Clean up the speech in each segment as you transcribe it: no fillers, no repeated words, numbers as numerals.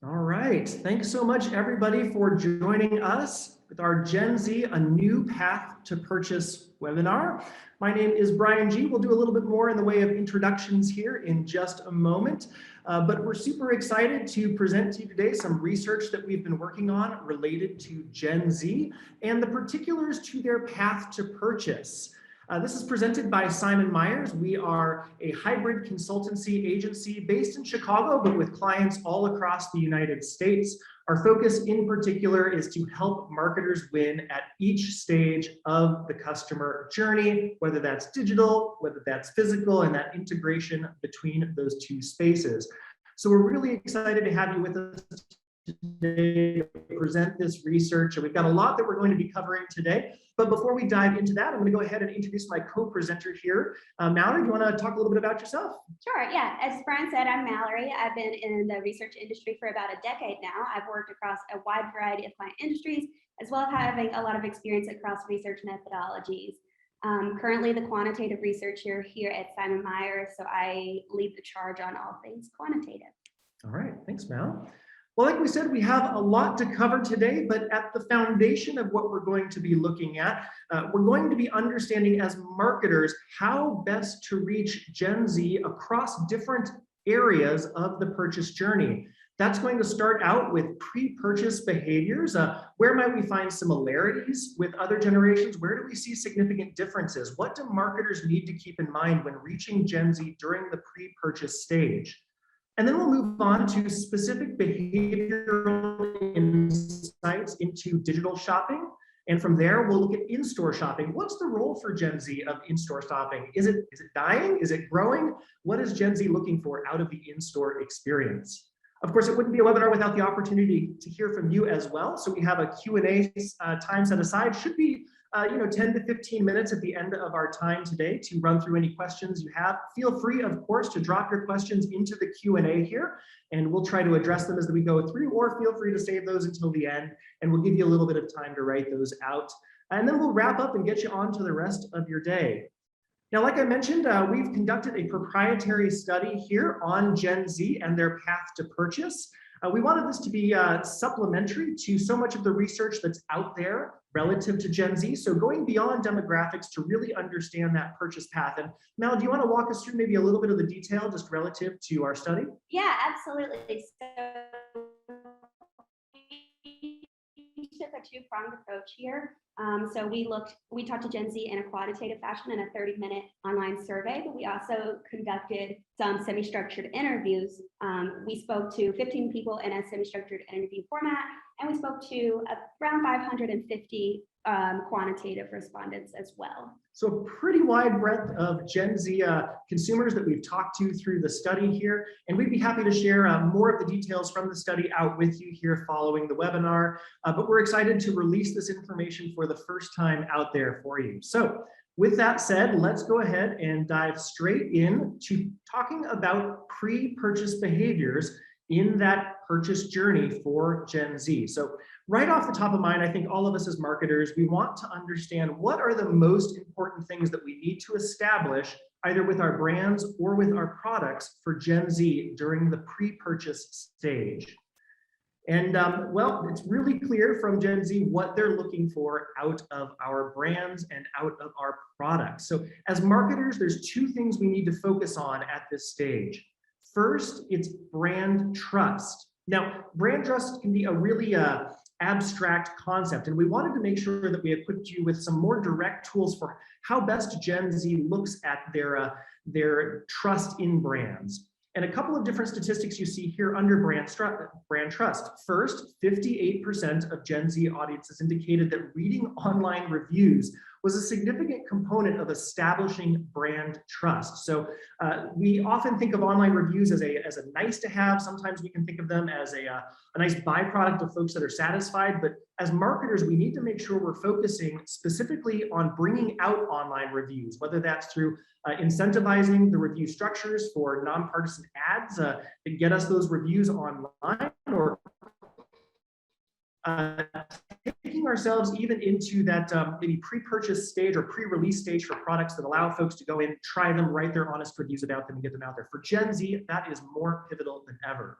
All right. Thanks so much, everybody, for joining us with our Gen Z, A New Path to Purchase webinar. My name is Brian G. We'll do a little bit more in the way of introductions here in just a moment, but we're super excited to present to you today some research that we've been working on related to Gen Z and the particulars to their path to purchase. This is presented by Simon Myers. We are a hybrid consultancy agency based in Chicago, but with clients all across the United States. Our focus in particular is to help marketers win at each stage of the customer journey, whether that's digital, whether that's physical, and that integration between those two spaces. So we're really excited to have you with us today to present this research. And we've got a lot that we're going to be covering today. But before we dive into that, I'm going to go ahead and introduce my co-presenter here. Mallory, do you want to talk a little bit about yourself? Sure, yeah. As Brian said, I'm Mallory. I've been in the research industry for about a decade now. I've worked across a wide variety of client industries, as well as having a lot of experience across research methodologies. Currently the quantitative researcher here at Simon Myers, so I lead the charge on all things quantitative. All right, thanks, Mal. Well, like we said, we have a lot to cover today, but at the foundation of what we're going to be looking at, we're going to be understanding as marketers how best to reach Gen Z across different areas of the purchase journey. That's going to start out with pre-purchase behaviors. Where might we find similarities with other generations? Where do we see significant differences? What do marketers need to keep in mind when reaching Gen Z during the pre-purchase stage? And then we'll move on to specific behavioral insights into digital shopping. And from there, we'll look at in-store shopping. What's the role for Gen Z of in-store shopping? Is it dying? Is it growing? What is Gen Z looking for out of the in-store experience? Of course, it wouldn't be a webinar without the opportunity to hear from you as well. So we have a Q&A time set aside. Should be 10 to 15 minutes at the end of our time today to run through any questions you have. Feel free, of course, to drop your questions into the Q&A here, and we'll try to address them as we go through, or feel free to save those until the end, and we'll give you a little bit of time to write those out. And then we'll wrap up and get you on to the rest of your day. Now, like I mentioned, we've conducted a proprietary study here on Gen Z and their path to purchase. We wanted this to be supplementary to so much of the research that's out there relative to Gen Z. So going beyond demographics to really understand that purchase path. And Mel, do you want to walk us through maybe a little bit of the detail just relative to our study? Yeah, absolutely. So we took a two-pronged approach here. So we talked to Gen Z in a quantitative fashion in a 30-minute online survey, but we also conducted some semi-structured interviews. We spoke to 15 people in a semi-structured interview format, and we spoke to around 550 quantitative respondents as well. So a pretty wide breadth of Gen Z consumers that we've talked to through the study here, and we'd be happy to share more of the details from the study out with you here following the webinar, but we're excited to release this information for the first time out there for you. So with that said, let's go ahead and dive straight in to talking about pre-purchase behaviors in that purchase journey for Gen Z. So right off the top of mind, I think all of us as marketers, we want to understand what are the most important things that we need to establish either with our brands or with our products for Gen Z during the pre-purchase stage. And well, it's really clear from Gen Z what they're looking for out of our brands and out of our products. So as marketers, there's two things we need to focus on at this stage. First, it's brand trust. Now, brand trust can be a really abstract concept, and we wanted to make sure that we equipped you with some more direct tools for how best Gen Z looks at their trust in brands. And a couple of different statistics you see here under brand trust. First, 58% of Gen Z audiences indicated that reading online reviews was a significant component of establishing brand trust. So we often think of online reviews as a nice to have. Sometimes we can think of them as a nice byproduct of folks that are satisfied. But as marketers, we need to make sure we're focusing specifically on bringing out online reviews, whether that's through incentivizing the review structures for nonpartisan ads that get us those reviews online, or taking ourselves even into that maybe pre-purchase stage or pre-release stage for products that allow folks to go in, try them, write their honest reviews about them, and get them out there. For Gen Z, that is more pivotal than ever.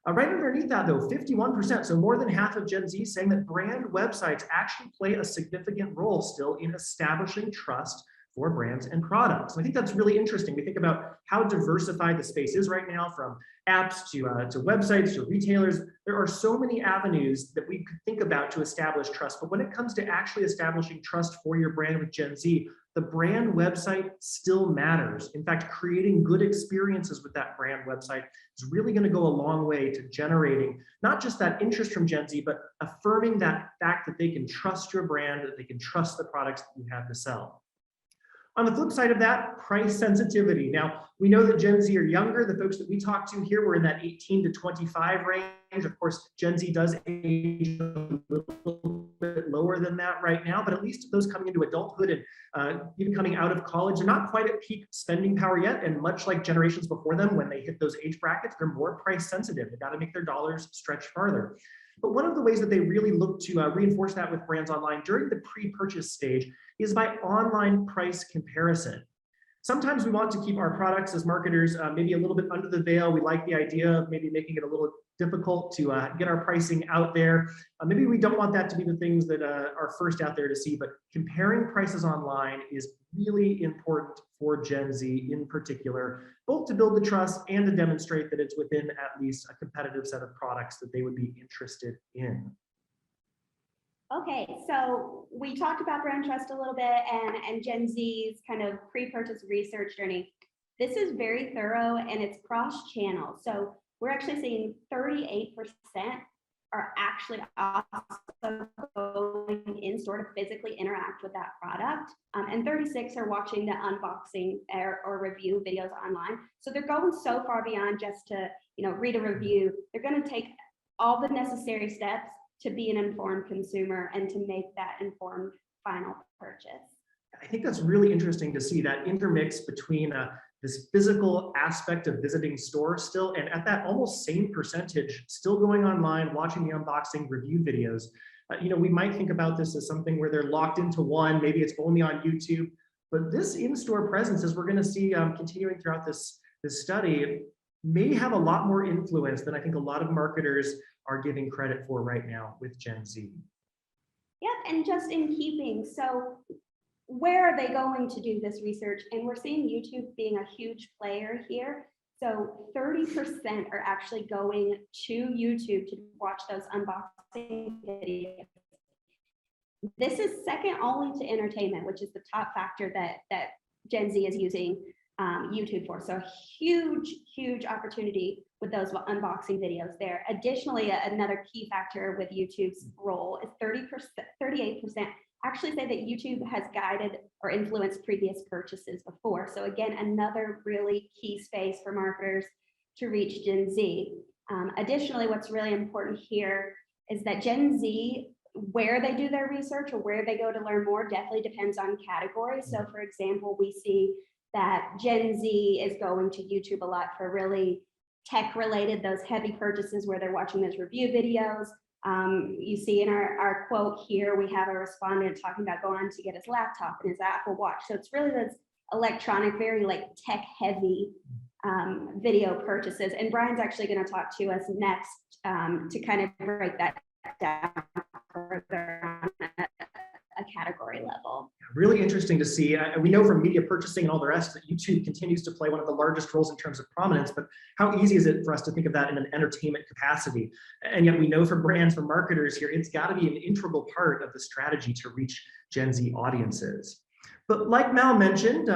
Right underneath that though, 51%, so more than half of Gen Z saying that brand websites actually play a significant role still in establishing trust for brands and products. And I think that's really interesting. We think about how diversified the space is right now, from apps to websites to retailers. There are so many avenues that we could think about to establish trust. But when it comes to actually establishing trust for your brand with Gen Z, the brand website still matters. In fact, creating good experiences with that brand website is really going to go a long way to generating not just that interest from Gen Z, but affirming that fact that they can trust your brand, that they can trust the products that you have to sell. On the flip side of that, price sensitivity. Now, we know that Gen Z are younger. The folks that we talk to here were in that 18 to 25 range. Of course, Gen Z does age a little bit lower than that right now, but at least those coming into adulthood and even coming out of college are not quite at peak spending power yet. And much like generations before them, when they hit those age brackets, they're more price sensitive. They've got to make their dollars stretch farther. But one of the ways that they really look to reinforce that with brands online during the pre-purchase stage is by online price comparison. Sometimes we want to keep our products as marketers maybe a little bit under the veil. We like the idea of maybe making it a little difficult to get our pricing out there. Maybe we don't want that to be the things that are first out there to see, but comparing prices online is really important for Gen Z in particular, both to build the trust and to demonstrate that it's within at least a competitive set of products that they would be interested in. Okay, so we talked about brand trust a little bit and Gen Z's kind of pre-purchase research journey. This is very thorough and it's cross-channel. So we're actually seeing 38% are actually also going in store to physically interact with that product. And 36 are watching the unboxing or review videos online. So they're going so far beyond just to, read a review. They're going to take all the necessary steps to be an informed consumer and to make that informed final purchase. I think that's really interesting to see that intermix between this physical aspect of visiting stores still, and at that almost same percentage, still going online, watching the unboxing review videos. We might think about this as something where they're locked into one, maybe it's only on YouTube, but this in-store presence, as we're going to see continuing throughout this study, may have a lot more influence than I think a lot of marketers are giving credit for right now with Gen Z. Yep, and just in keeping, so where are they going to do this research? And we're seeing YouTube being a huge player here. So 30% are actually going to YouTube to watch those unboxing videos. This is second only to entertainment, which is the top factor that Gen Z is using YouTube for. So huge opportunity with those unboxing videos there. Additionally, another key factor with YouTube's role is 38% actually say that YouTube has guided or influenced previous purchases before. So again, another really key space for marketers to reach Gen Z. Additionally, what's really important here is that Gen Z, where they do their research or where they go to learn more definitely depends on category. So for example, we see that Gen Z is going to YouTube a lot for really tech related, those heavy purchases where they're watching those review videos. You see in our quote here, we have a respondent talking about going to get his laptop and his Apple Watch. So it's really those electronic, very like tech heavy video purchases. And Brian's actually going to talk to us next to kind of break that down further on a category level. Really interesting to see. We know from media purchasing and all the rest that YouTube continues to play one of the largest roles in terms of prominence, but how easy is it for us to think of that in an entertainment capacity? And yet we know from brands, from marketers here, it's got to be an integral part of the strategy to reach Gen Z audiences. But like Mal mentioned,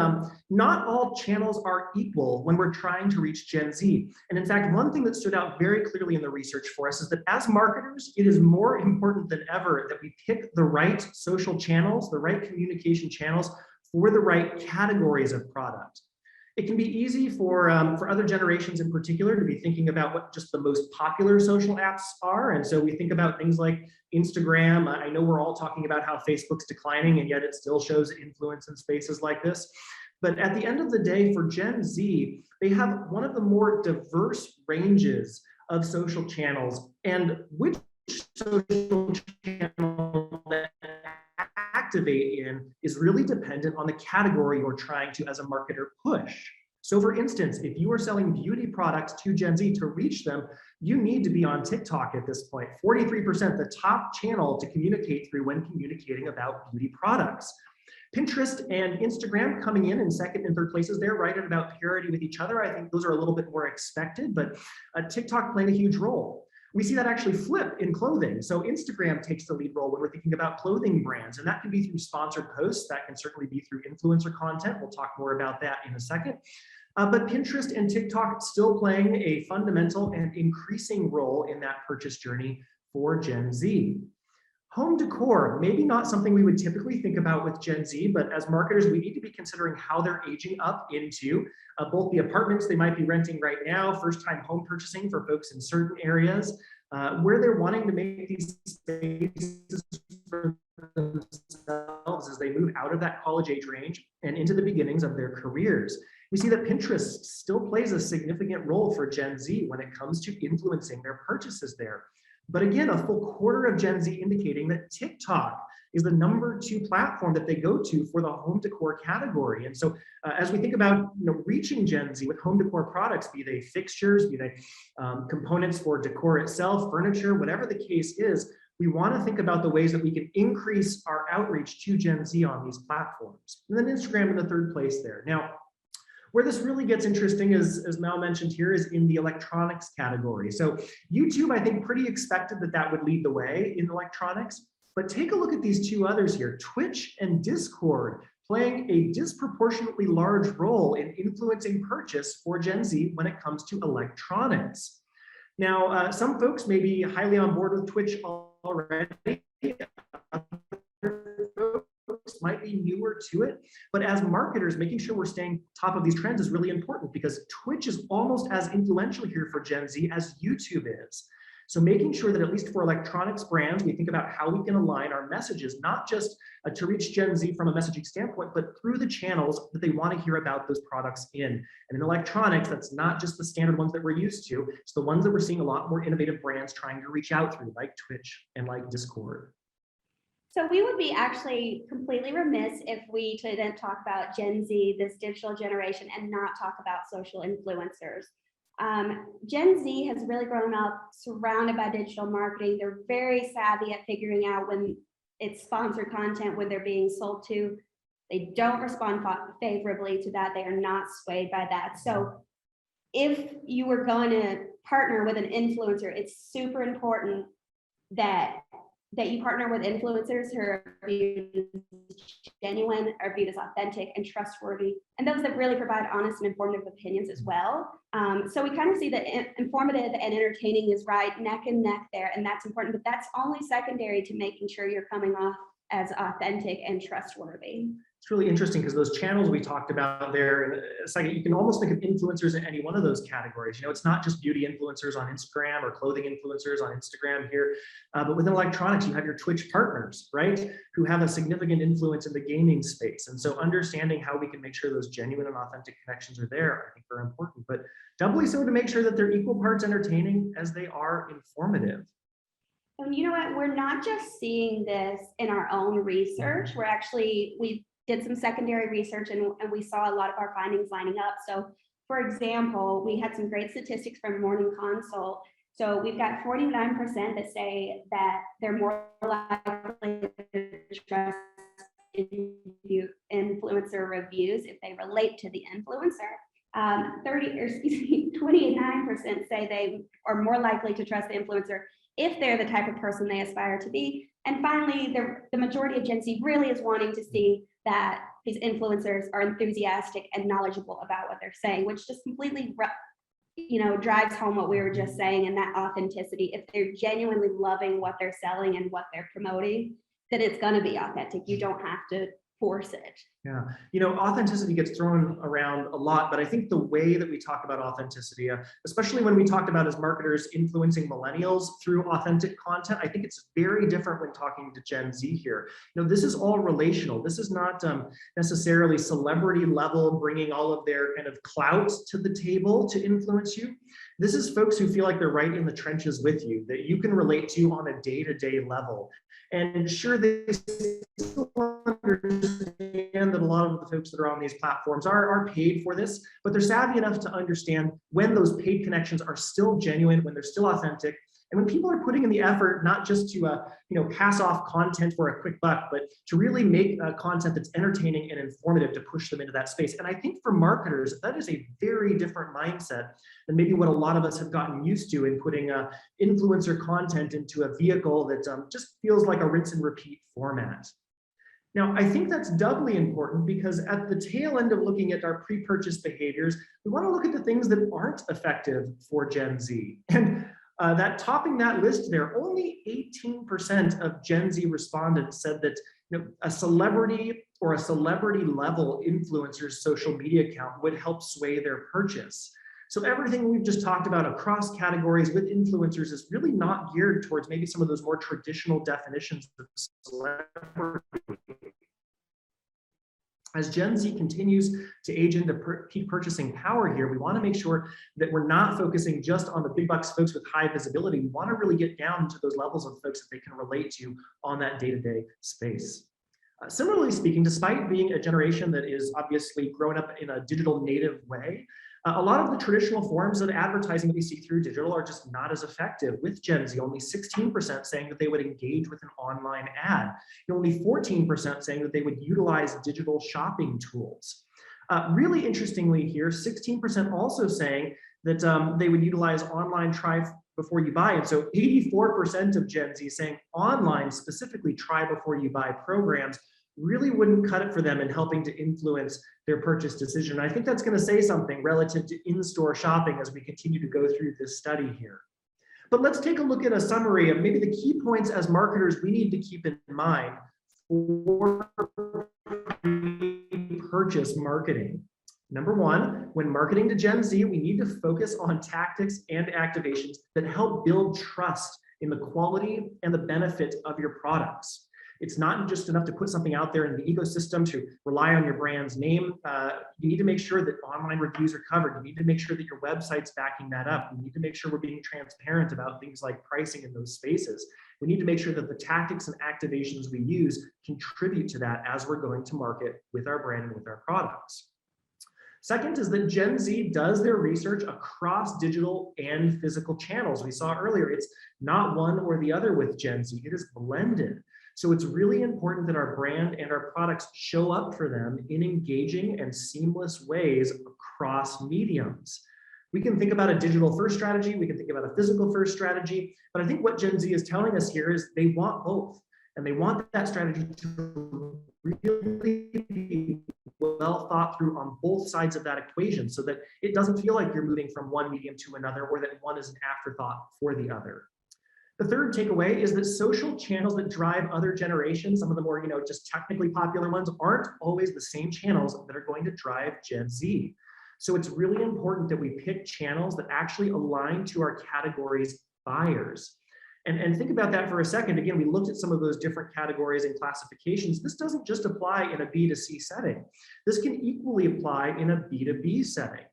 not all channels are equal when we're trying to reach Gen Z. And in fact, one thing that stood out very clearly in the research for us is that as marketers, it is more important than ever that we pick the right social channels, the right communication channels for the right categories of product. It can be easy for other generations in particular to be thinking about what just the most popular social apps are. And so we think about things like Instagram. I know we're all talking about how Facebook's declining, and yet it still shows influence in spaces like this. But at the end of the day, for Gen Z, they have one of the more diverse ranges of social channels. And which social channel that activate in is really dependent on the category you're trying to, as a marketer, push. So for instance, if you are selling beauty products to Gen Z to reach them, You need to be on TikTok at this point. 43%, the top channel to communicate through when communicating about beauty products. Pinterest and Instagram coming in second and third places there, right at about parity with each other. I think those are a little bit more expected, but TikTok playing a huge role. We see that actually flip in clothing. So Instagram takes the lead role when we're thinking about clothing brands, and that can be through sponsored posts. That can certainly be through influencer content. We'll talk more about that in a second. But Pinterest and TikTok still playing a fundamental and increasing role in that purchase journey for Gen Z. Home decor, maybe not something we would typically think about with Gen Z, but as marketers, we need to be considering how they're aging up into both the apartments they might be renting right now, first-time home purchasing for folks in certain areas, where they're wanting to make these spaces for themselves as they move out of that college age range and into the beginnings of their careers. We see that Pinterest still plays a significant role for Gen Z when it comes to influencing their purchases there. But again, a full quarter of Gen Z indicating that TikTok is the #2 platform that they go to for the home decor category. And so as we think about reaching Gen Z with home decor products, be they fixtures, be they components for decor itself, furniture, whatever the case is, we want to think about the ways that we can increase our outreach to Gen Z on these platforms. And then Instagram in the third place there. Now, where this really gets interesting is, as Mel mentioned here, is in the electronics category. So YouTube, I think, pretty expected that would lead the way in electronics. But take a look at these two others here, Twitch and Discord, playing a disproportionately large role in influencing purchase for Gen Z when it comes to electronics. Now, some folks may be highly on board with Twitch already. Might be newer to it, but as marketers, making sure we're staying top of these trends is really important because Twitch is almost as influential here for Gen Z as YouTube is. So making sure that at least for electronics brands, we think about how we can align our messages, not just to reach Gen Z from a messaging standpoint, but through the channels that they want to hear about those products in. And in electronics, that's not just the standard ones that we're used to, it's the ones that we're seeing a lot more innovative brands trying to reach out through, like Twitch and like Discord. So we would be actually completely remiss if we didn't talk about Gen Z, this digital generation, and not talk about social influencers. Gen Z has really grown up surrounded by digital marketing. They're very savvy at figuring out when it's sponsored content, when they're being sold to. They don't respond favorably to that. They are not swayed by that. So if you were going to partner with an influencer, it's super important that you partner with influencers who are viewed as genuine, are viewed as authentic and trustworthy, and those that really provide honest and informative opinions as well. So we kind of see that informative and entertaining is right neck and neck there, and that's important, but that's only secondary to making sure you're coming off as authentic and trustworthy. It's really interesting because those channels we talked about there in a second, you can almost think of influencers in any one of those categories. It's not just beauty influencers on Instagram or clothing influencers on Instagram here, but within electronics, you have your Twitch partners, right, who have a significant influence in the gaming space. And so understanding how we can make sure those genuine and authentic connections are there, I think are important, but doubly so to make sure that they're equal parts entertaining as they are informative. And you know what, we're not just seeing this in our own research, we did some secondary research and we saw a lot of our findings lining up. So for example, we had some great statistics from Morning Consult. So we've got 49% that say that they're more likely to trust influencer reviews if they relate to the influencer. 29% say they are more likely to trust the influencer if they're the type of person they aspire to be. And finally, the majority of Gen Z really is wanting to see that these influencers are enthusiastic and knowledgeable about what they're saying, which just completely, drives home what we were just saying, and that authenticity. If they're genuinely loving what they're selling and what they're promoting, then it's going to be authentic. You don't have to force it. Yeah, authenticity gets thrown around a lot, but I think the way that we talk about authenticity, especially when we talked about as marketers influencing millennials through authentic content, I think it's very different when talking to Gen Z here. This is all relational. This is not necessarily celebrity level, bringing all of their kind of clout to the table to influence you. This is folks who feel like they're right in the trenches with you, that you can relate to on a day-to-day level. And sure, they still want understand that a lot of the folks that are on these platforms are paid for this, but they're savvy enough to understand when those paid connections are still genuine, when they're still authentic, and when people are putting in the effort, not just to pass off content for a quick buck, but to really make content that's entertaining and informative to push them into that space. And I think for marketers, that is a very different mindset than maybe what a lot of us have gotten used to in putting influencer content into a vehicle that just feels like a rinse and repeat format. Now, I think that's doubly important because at the tail end of looking at our pre-purchase behaviors, we want to look at the things that aren't effective for Gen Z. And topping that list there, only 18% of Gen Z respondents said that a celebrity or a celebrity level influencer's social media account would help sway their purchase. So everything we've just talked about across categories with influencers is really not geared towards maybe some of those more traditional definitions of celebrity. As Gen Z continues to age into peak purchasing power here, we want to make sure that we're not focusing just on the big bucks folks with high visibility. We want to really get down to those levels of folks that they can relate to on that day-to-day space. Similarly speaking, despite being a generation that is obviously grown up in a digital native way, a lot of the traditional forms of advertising that we see through digital are just not as effective. With Gen Z, only 16% saying that they would engage with an online ad, and only 14% saying that they would utilize digital shopping tools. Really interestingly here, 16% also saying that they would utilize online try before you buy. And so 84% of Gen Z saying online, specifically try before you buy programs, really wouldn't cut it for them in helping to influence their purchase decision. And I think that's going to say something relative to in-store shopping as we continue to go through this study here. But let's take a look at a summary of maybe the key points as marketers we need to keep in mind for purchase marketing. Number one, when marketing to Gen Z, we need to focus on tactics and activations that help build trust in the quality and the benefit of your products. It's not just enough to put something out there in the ecosystem to rely on your brand's name. You need to make sure that online reviews are covered. You need to make sure that your website's backing that up. You need to make sure we're being transparent about things like pricing in those spaces. We need to make sure that the tactics and activations we use contribute to that as we're going to market with our brand and with our products. Second is that Gen Z does their research across digital and physical channels. We saw earlier, it's not one or the other with Gen Z, it is blended. So it's really important that our brand and our products show up for them in engaging and seamless ways across mediums. We can think about a digital first strategy, we can think about a physical first strategy, but I think what Gen Z is telling us here is they want both. And they want that strategy to really be well thought through on both sides of that equation so that it doesn't feel like you're moving from one medium to another or that one is an afterthought for the other. The third takeaway is that social channels that drive other generations, some of the more, just technically popular ones, aren't always the same channels that are going to drive Gen Z. So it's really important that we pick channels that actually align to our categories buyers. And think about that for a second. Again, we looked at some of those different categories and classifications. This doesn't just apply in a B2C setting. This can equally apply in a B2B setting.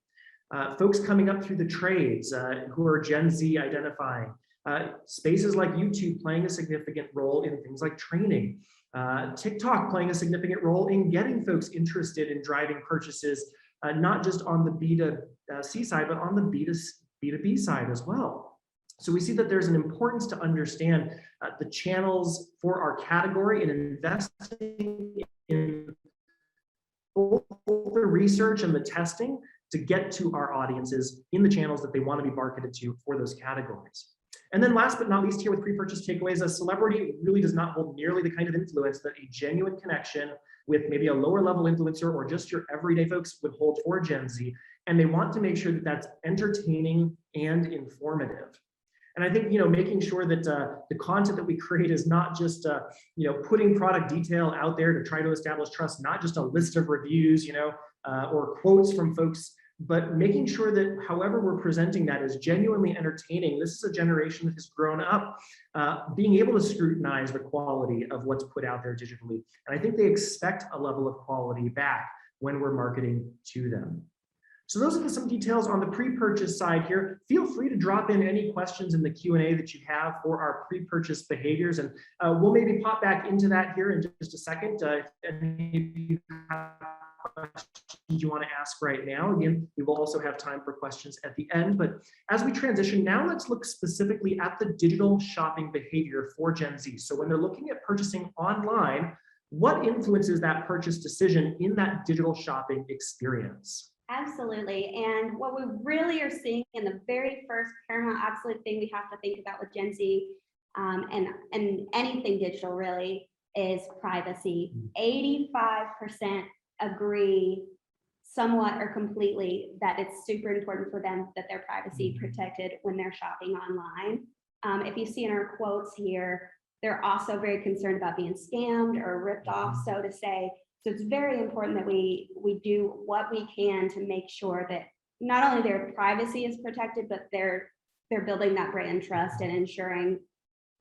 Folks coming up through the trades who are Gen Z identifying, spaces like YouTube playing a significant role in things like training, TikTok playing a significant role in getting folks interested in driving purchases, not just on the B2C side, but on the B2B side as well. So we see that there's an importance to understand the channels for our category and investing in both the research and the testing to get to our audiences in the channels that they want to be marketed to for those categories. And then last but not least here with pre-purchase takeaways, a celebrity really does not hold nearly the kind of influence that a genuine connection with maybe a lower level influencer or just your everyday folks would hold for Gen Z. And they want to make sure that that's entertaining and informative. And I think, making sure that the content that we create is not just, putting product detail out there to try to establish trust, not just a list of reviews, or quotes from folks, but making sure that however we're presenting that is genuinely entertaining. This is a generation that has grown up being able to scrutinize the quality of what's put out there digitally. And I think they expect a level of quality back when we're marketing to them. So those are some details on the pre-purchase side here. Feel free to drop in any questions in the Q&A that you have for our pre-purchase behaviors, and we'll maybe pop back into that here in just a second. If any of you have questions you want to ask right now, again, we will also have time for questions at the end. But as we transition, now let's look specifically at the digital shopping behavior for Gen Z. So when they're looking at purchasing online, what influences that purchase decision in that digital shopping experience? Absolutely. And what we really are seeing in the very first paramount absolute thing we have to think about with Gen Z and anything digital really is privacy. 85% agree somewhat or completely that it's super important for them that their privacy protected when they're shopping online. If you see in our quotes here, they're also very concerned about being scammed or ripped off, so to say. So it's very important that we do what we can to make sure that not only their privacy is protected, but they're building that brand trust and ensuring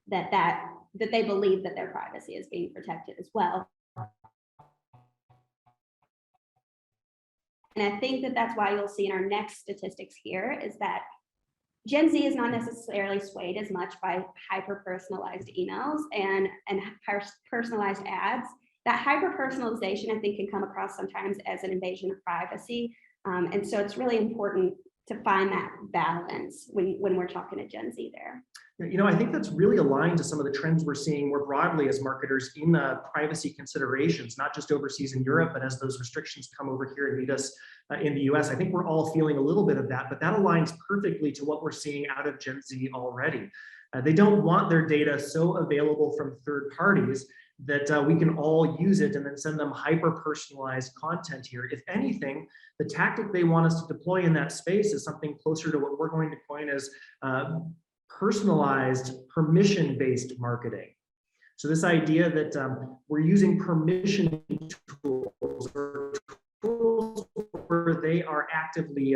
that they believe that their privacy is being protected as well. And I think that that's why you'll see in our next statistics here is that Gen Z is not necessarily swayed as much by hyper-personalized emails and personalized ads. That hyper-personalization, I think, can come across sometimes as an invasion of privacy. And so it's really important to find that balance when we're talking to Gen Z there. You know, I think that's really aligned to some of the trends we're seeing more broadly as marketers in privacy considerations, not just overseas in Europe, but as those restrictions come over here and meet us in the US. I think we're all feeling a little bit of that, but that aligns perfectly to what we're seeing out of Gen Z already. They don't want their data so available from third parties that we can all use it and then send them hyper-personalized content here. If anything, the tactic they want us to deploy in that space is something closer to what we're going to coin as personalized, permission-based marketing. So this idea that we're using permission tools or tools where they are actively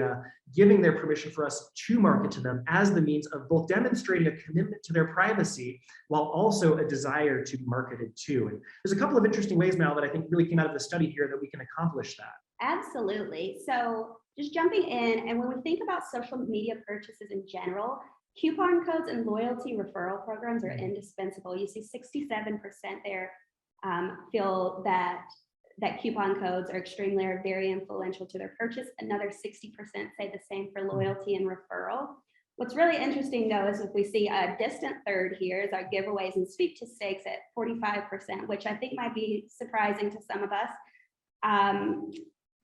giving their permission for us to market to them as the means of both demonstrating a commitment to their privacy while also a desire to be marketed to. And there's a couple of interesting ways, Mal, that I think really came out of the study here that we can accomplish that. Absolutely. So just jumping in, and when we think about social media purchases in general, coupon codes and loyalty referral programs are indispensable. You see 67% there feel that coupon codes are extremely or very influential to their purchase. Another 60% say the same for loyalty and referral. What's really interesting though is if we see a distant third here is our giveaways and sweep to stakes at 45%, which I think might be surprising to some of us.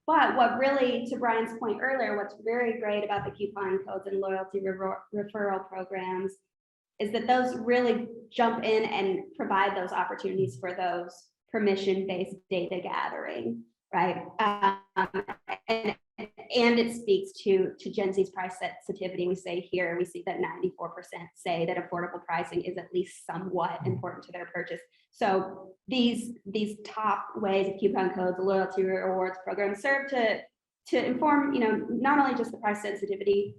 But what really, to Brian's point earlier, what's very great about the coupon codes and loyalty referral programs is that those really jump in and provide those opportunities for those permission-based data gathering, right? And it speaks to Gen Z's price sensitivity. We say here, we see that 94% say that affordable pricing is at least somewhat important to their purchase. So these top ways of coupon codes, the loyalty rewards programs serve to inform, not only just the price sensitivity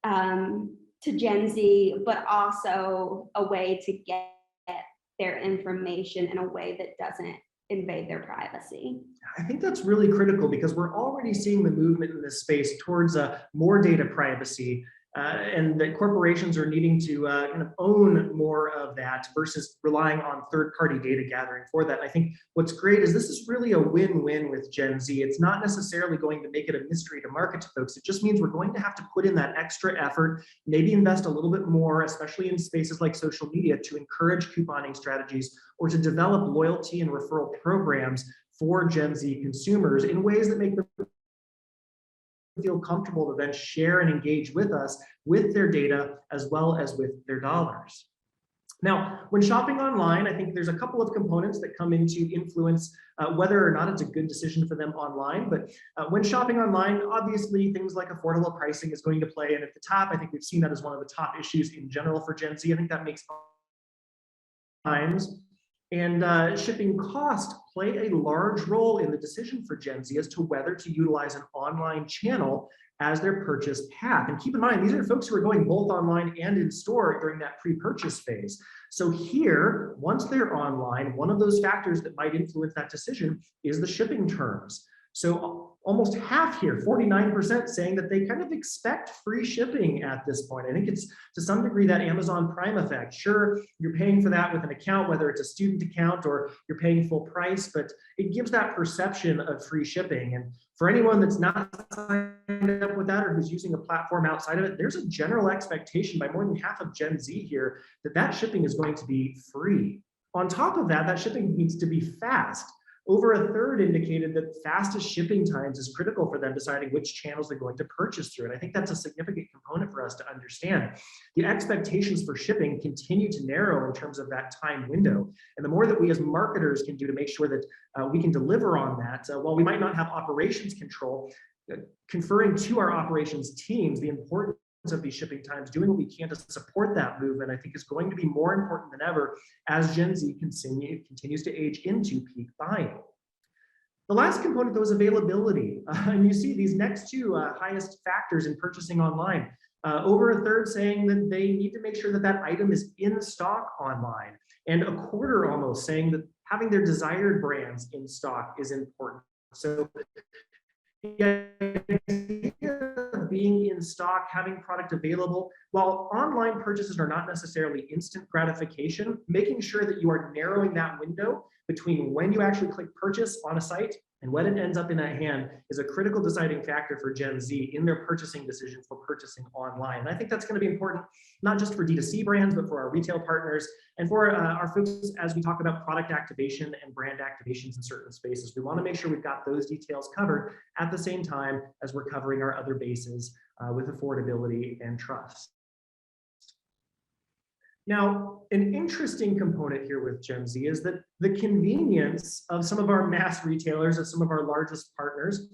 to Gen Z, but also a way to get their information in a way that doesn't invade their privacy. I think that's really critical because we're already seeing the movement in this space towards more data privacy and that corporations are needing to kind of own more of that versus relying on third-party data gathering for that. I think what's great is this is really a win-win with Gen Z. It's not necessarily going to make it a mystery to market to folks. It just means we're going to have to put in that extra effort, maybe invest a little bit more, especially in spaces like social media, to encourage couponing strategies or to develop loyalty and referral programs for Gen Z consumers in ways that make them feel comfortable to then share and engage with us with their data as well as with their dollars. Now, when shopping online, I think there's a couple of components that come into influence whether or not it's a good decision for them online. But when shopping online, obviously things like affordable pricing is going to play. And at the top, I think we've seen that as one of the top issues in general for Gen Z. I think that makes times. And shipping cost play a large role in the decision for Gen Z as to whether to utilize an online channel as their purchase path. And keep in mind, these are folks who are going both online and in store during that pre-purchase phase. So here, once they're online, one of those factors that might influence that decision is the shipping terms. So almost half here, 49%, saying that they kind of expect free shipping at this point. I think it's to some degree that Amazon Prime effect. Sure, you're paying for that with an account, whether it's a student account or you're paying full price, but it gives that perception of free shipping. And for anyone that's not signed up with that or who's using a platform outside of it, there's a general expectation by more than half of Gen Z here that that shipping is going to be free. On top of that, that shipping needs to be fast. Over a third indicated that fastest shipping times is critical for them deciding which channels they're going to purchase through. And I think that's a significant component for us to understand. The expectations for shipping continue to narrow in terms of that time window. And the more that we as marketers can do to make sure that we can deliver on that, while we might not have operations control, conferring to our operations teams the importance of these shipping times, doing what we can to support that movement, I think is going to be more important than ever as Gen Z continues to age into peak buying. The last component, though, is availability. And you see these next two highest factors in purchasing online. Over a third saying that they need to make sure that that item is in stock online. And a quarter almost saying that having their desired brands in stock is important. So the idea of being in stock, having product available, while online purchases are not necessarily instant gratification, making sure that you are narrowing that window between when you actually click purchase on a site and when it ends up in that hand is a critical deciding factor for Gen Z in their purchasing decisions for purchasing online. And I think that's going to be important, not just for D2C brands, but for our retail partners and for our folks as we talk about product activation and brand activations in certain spaces. We want to make sure we've got those details covered at the same time as we're covering our other bases with affordability and trust. Now, an interesting component here with Gen Z is that the convenience of some of our mass retailers, of some of our largest partners,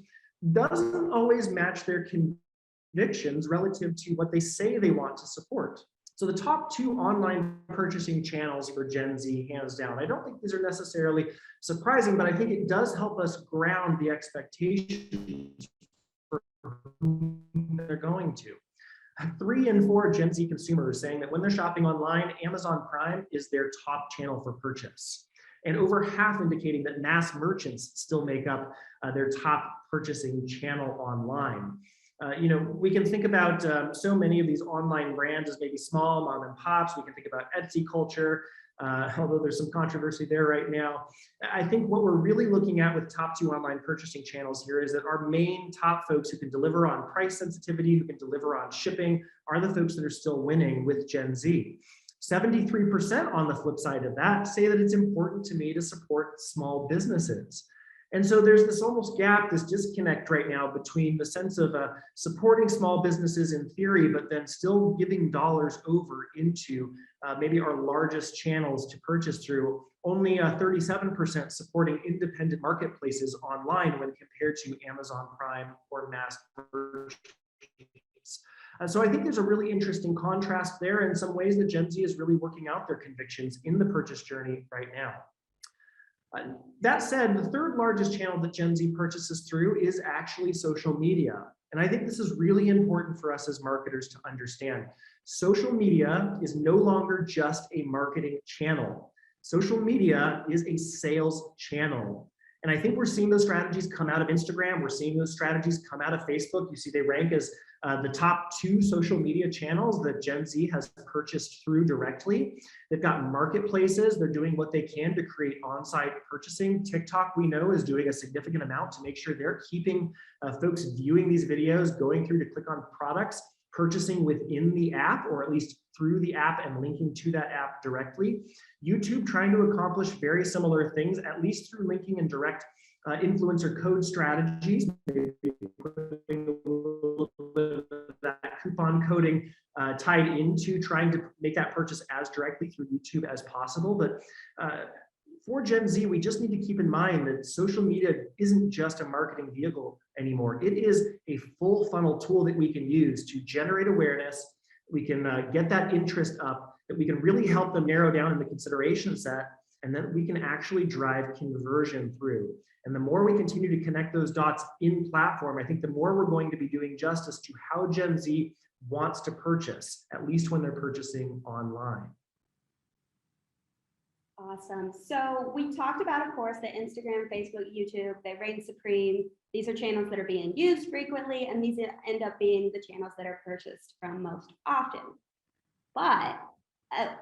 doesn't always match their convictions relative to what they say they want to support. So the top two online purchasing channels for Gen Z, hands down. I don't think these are necessarily surprising, but I think it does help us ground the expectations for whom they're going to. 3 in 4 Gen Z consumers saying that when they're shopping online, Amazon Prime is their top channel for purchase. And over half indicating that mass merchants still make up their top purchasing channel online. We can think about so many of these online brands as maybe small mom and pops. We can think about Etsy culture, although there's some controversy there right now. I think what we're really looking at with top 2 online purchasing channels here is that our main top folks who can deliver on price sensitivity, who can deliver on shipping, are the folks that are still winning with Gen Z. 73% on the flip side of that say that it's important to me to support small businesses. And so there's this almost gap, this disconnect right now between the sense of supporting small businesses in theory, but then still giving dollars over into maybe our largest channels to purchase through. Only 37% supporting independent marketplaces online when compared to Amazon Prime or mass merchants. So I think there's a really interesting contrast there in some ways that Gen Z is really working out their convictions in the purchase journey right now. That said, the third largest channel that Gen Z purchases through is actually social media. And I think this is really important for us as marketers to understand. Social media is no longer just a marketing channel. Social media is a sales channel. And I think we're seeing those strategies come out of Instagram. We're seeing those strategies come out of Facebook. You see they rank as the top 2 social media channels that Gen Z has purchased through directly. They've got marketplaces. They're doing what they can to create on-site purchasing. TikTok, we know, is doing a significant amount to make sure they're keeping folks viewing these videos, going through to click on products, purchasing within the app, or at least through the app and linking to that app directly. YouTube trying to accomplish very similar things, at least through linking and direct influencer code strategies, maybe putting a little bit of that coupon coding tied into trying to make that purchase as directly through YouTube as possible. But for Gen Z, we just need to keep in mind that social media isn't just a marketing vehicle anymore. It is a full funnel tool that we can use to generate awareness. We can get that interest up, that we can really help them narrow down in the consideration set, and then we can actually drive conversion through. And the more we continue to connect those dots in platform, I think the more we're going to be doing justice to how Gen Z wants to purchase, at least when they're purchasing online. Awesome. So we talked about, of course, that Instagram, Facebook, YouTube, they reign supreme. These are channels that are being used frequently, and these end up being the channels that are purchased from most often. But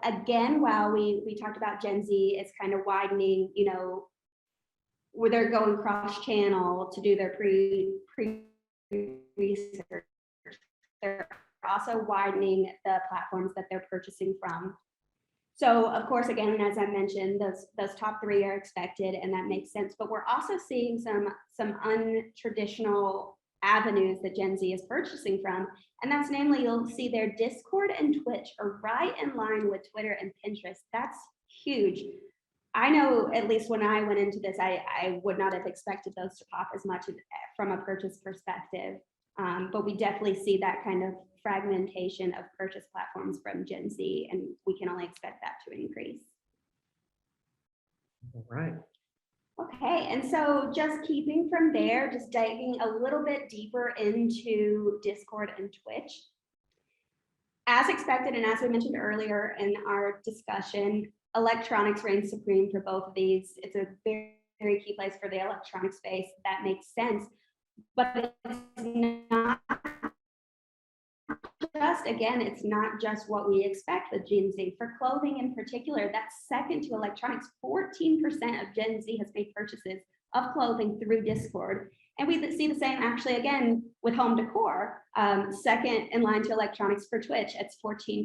again, while we talked about Gen Z, it's kind of widening, you know, where they're going cross-channel to do their pre-research. They're also widening the platforms that they're purchasing from. So of course, again, as I mentioned, those top three are expected, and that makes sense. But we're also seeing some untraditional avenues that Gen Z is purchasing from, and that's namely, you'll see their Discord and Twitch are right in line with Twitter and Pinterest. That's huge. I know, at least when I went into this, I would not have expected those to pop as much from a purchase perspective. But we definitely see that kind of fragmentation of purchase platforms from Gen Z, and we can only expect that to increase. All right. Okay, and so just keeping from there, just diving a little bit deeper into Discord and Twitch. As expected, and as we mentioned earlier in our discussion, electronics reigns supreme for both of these. It's a very, very key place for the electronic space. That makes sense. But it's not just, again, it's not just what we expect with Gen Z. For clothing in particular, that's second to electronics. 14% of Gen Z has made purchases of clothing through Discord. And we see the same actually again with home decor, second in line to electronics for Twitch, it's 14%.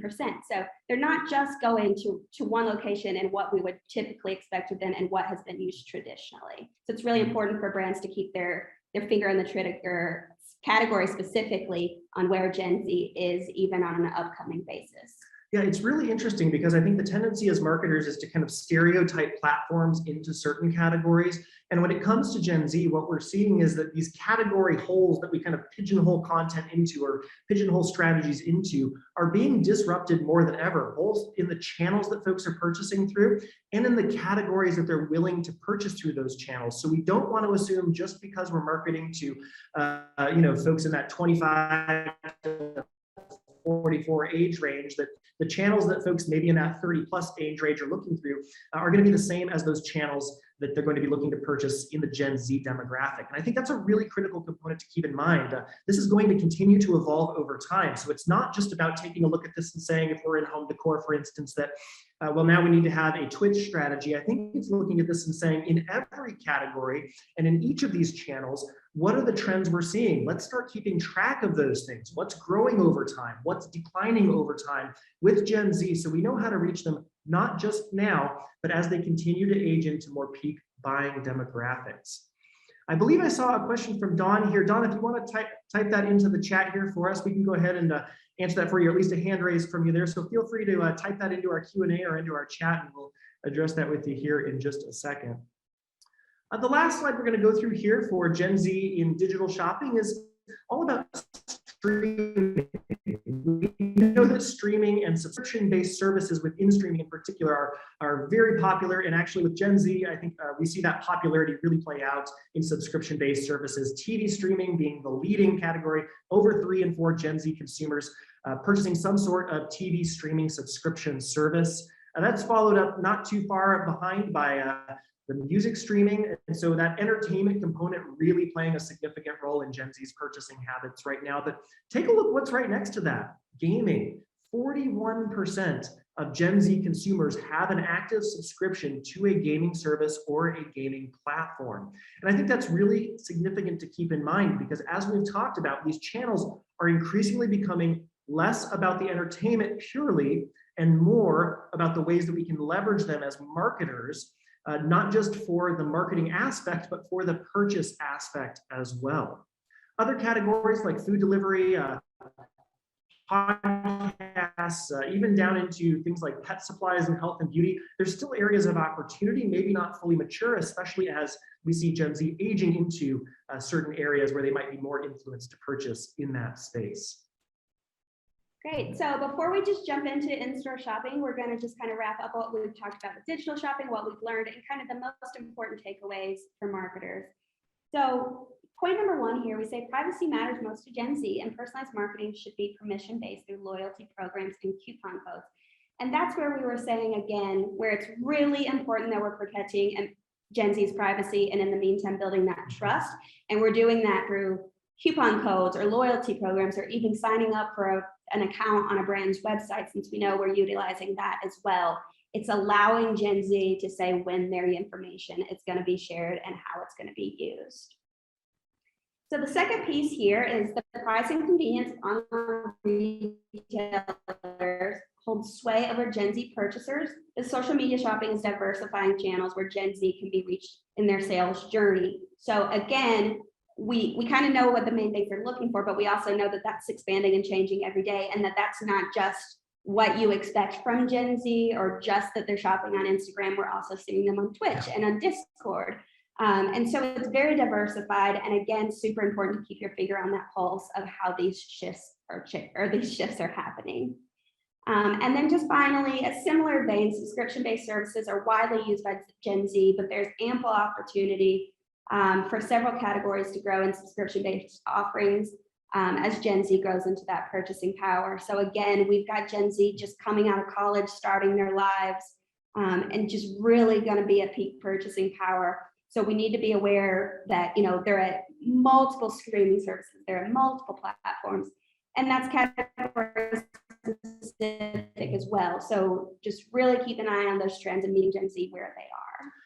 So they're not just going to one location and what we would typically expect of them and what has been used traditionally. So it's really important for brands to keep their finger on the trigger category specifically on where Gen Z is, even on an upcoming basis. Yeah, it's really interesting because I think the tendency as marketers is to kind of stereotype platforms into certain categories. And when it comes to Gen Z, what we're seeing is that these category holes that we kind of pigeonhole content into or pigeonhole strategies into are being disrupted more than ever, both in the channels that folks are purchasing through and in the categories that they're willing to purchase through those channels. So we don't want to assume just because we're marketing to folks in that 25 to 44 age range that the channels that folks maybe in that 30 plus age range are looking through are going to be the same as those channels that they're going to be looking to purchase in the Gen Z demographic. And I think that's a really critical component to keep in mind. This is going to continue to evolve over time. So it's not just about taking a look at this and saying, if we're in home decor, for instance, that well, now we need to have a Twitch strategy. I think it's looking at this and saying in every category and in each of these channels, what are the trends we're seeing? Let's start keeping track of those things. What's growing over time? What's declining over time with Gen Z? So we know how to reach them, not just now, but as they continue to age into more peak buying demographics. I believe I saw a question from Dawn here. Dawn, if you want to type that into the chat here for us, we can go ahead and answer that for you, or at least a hand raise from you there. So feel free to type that into our Q&A or into our chat, and we'll address that with you here in just a second. The last slide we're going to go through here for Gen Z in digital shopping is all about streaming. We know that streaming and subscription-based services within streaming in particular are very popular. And actually with Gen Z, I think we see that popularity really play out in subscription-based services. TV streaming being the leading category, over 3 in 4 Gen Z consumers purchasing some sort of TV streaming subscription service. That's followed up not too far behind by the music streaming. And so that entertainment component really playing a significant role in Gen Z's purchasing habits right now. But take a look what's right next to that. Gaming. 41% of Gen Z consumers have an active subscription to a gaming service or a gaming platform. And I think that's really significant to keep in mind because as we've talked about, these channels are increasingly becoming less about the entertainment purely and more about the ways that we can leverage them as marketers, not just for the marketing aspect, but for the purchase aspect as well. Other categories like food delivery, podcasts, even down into things like pet supplies and health and beauty, there's still areas of opportunity, maybe not fully mature, especially as we see Gen Z aging into certain areas where they might be more influenced to purchase in that space. Great. So before we just jump into in-store shopping, we're going to just kind of wrap up what we've talked about with digital shopping, what we've learned, and kind of the most important takeaways for marketers. So point number 1 here, we say privacy matters most to Gen Z, and personalized marketing should be permission-based through loyalty programs and coupon codes. And that's where we were saying again, where it's really important that we're protecting Gen Z's privacy and in the meantime building that trust. And we're doing that through coupon codes or loyalty programs or even signing up for an account on a brand's website, since we know we're utilizing that as well. It's allowing Gen Z to say when their information is going to be shared and how it's going to be used. So the second piece here is the price and convenience online retailers hold sway over Gen Z purchasers. The social media shopping is diversifying channels where Gen Z can be reached in their sales journey. So again, we kind of know what the main things they're looking for, but we also know that that's expanding and changing every day, and that that's not just what you expect from Gen Z or just that they're shopping on Instagram. We're also seeing them on Twitch and on Discord. And so it's very diversified, and again, super important to keep your finger on that pulse of how these shifts are happening. And then just finally, a similar vein, subscription-based services are widely used by Gen Z, but there's ample opportunity for several categories to grow in subscription-based offerings as Gen Z grows into that purchasing power. So again, we've got Gen Z just coming out of college, starting their lives, and just really going to be at peak purchasing power. So we need to be aware that, you know, they're at multiple streaming services, they're at multiple platforms, and that's category specific as well. So just really keep an eye on those trends and meeting Gen Z where they are.